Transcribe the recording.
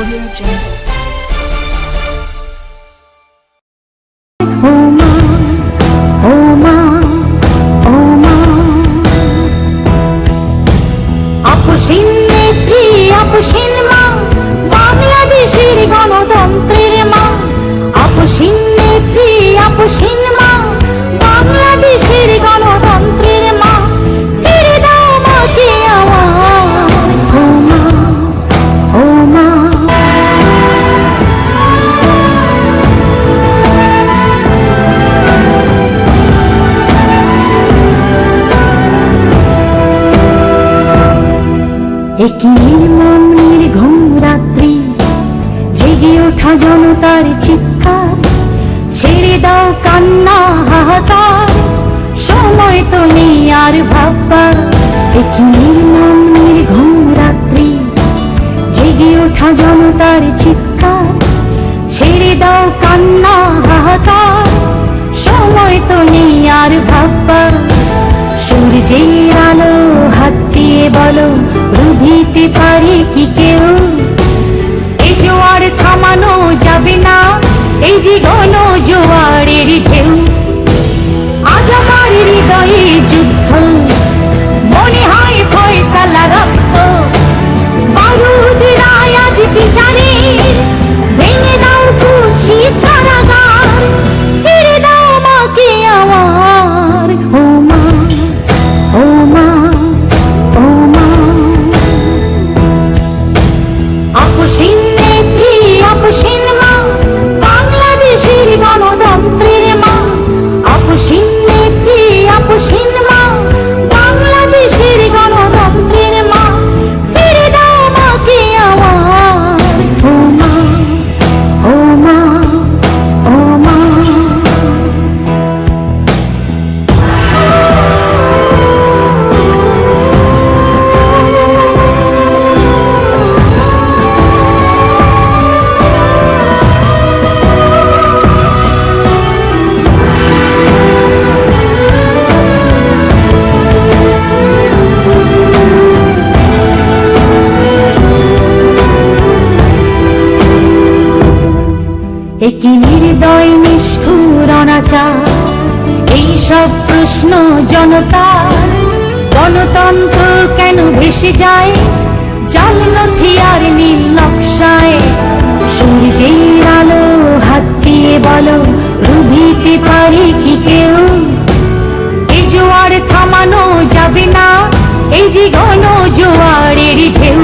Audio Jungle. আপুসিন নেত্রী আপুসিন মা বাংলাদেশের গণতন্ত্রের মা। আপুসিন নেত্রী আপুসিন মা বাংলাদেশের গণতন্ত্রের মা। ফিরে দাও মাকে আমার ও মা ও মা। একই নির্মম নির্ঘুম রাত্রি, জেগে ওঠা জনতার চিৎকার, ছেড়ে দাও কান্না হাহাকার, সময় তো নেই আর ভাববার। একই নির্মম নির্ঘুম রাত্রি, জেগে ওঠা জনতার চিৎকার, ছেড়ে দাও কান্না হাহাকার, সময় তো নেই আর ভাববার। সূর্যের আলো হাত দিয়ে বলো, রুধিতে পারে কি কেউ? এই জোয়ার থামানো যাবে না, এই যে ঘন জোয়ারের ঢেউ। আজ আমার হৃদয়ে যুদ্ধ, মনে হয় ফয়সালা রক্ত। বারুদের আজ বিচারে, ভেঙে দাও কুচি কারাগার। ফিরে দাও মাকে আমার ও মা ও মা ও মা। আপুসিন নেত্রী আপুসিন মা বাংলাদেশের গণতন্ত্রের মা। আপুসিন নেত্রী আপুসিন মা বাংলাদেশের গণতন্ত্রের মা। ফিরে দাও মাকে আমার ও মা ও মা ও মা। একই নির্দয় নিষ্ঠুর অনাচার, এইসব প্রশ্ন জনতার। গণতন্ত্র কেন ভেসে যায় জাল নথি আর নীল নকশায়? সূর্যের আলো হাত দিয়ে বলো, রুধিতে পারে কি কেউ? এই জোয়ার থামানো যাবে না, এই যে ঘন জোয়ারের ঢেউ।